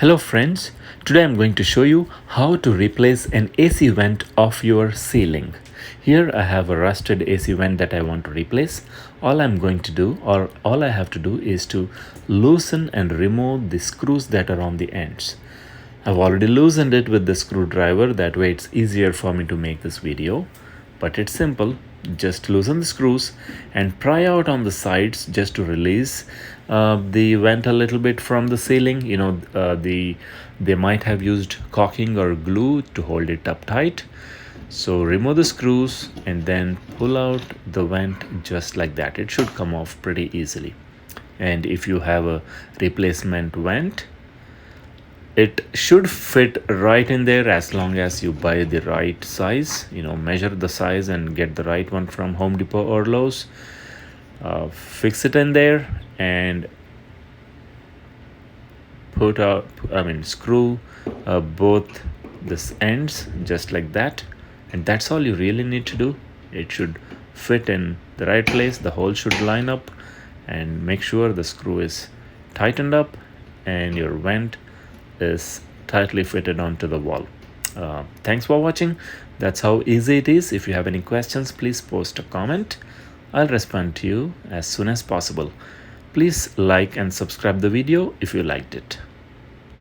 Hello friends, today I'm going to show you how to replace an AC vent of your ceiling. Here I have a rusted AC vent that I want to replace. All I'm going to do or all I have to do is to loosen and remove the screws that are on the ends. I've already loosened it with the screwdriver, that way it's easier for me to make this video. But it's simple, just loosen the screws and pry out on the sides just to release the vent a little bit from the ceiling. They might have used caulking or glue to hold it up tight. So remove the screws and then pull out the vent just like that. It should come off pretty easily. And if you have a replacement vent, it should fit right in there as long as you buy the right size. Measure the size and get the right one from Home Depot or Lowe's. Fix it in there and screw both the ends just like that, and that's all you really need to do. It should fit in the right place, the hole should line up, and make sure the screw is tightened up and your vent is tightly fitted onto the wall. Thanks for watching. That's how easy it is. If you have any questions, please post a comment. I'll respond to you as soon as possible. Please like and subscribe the video if you liked it.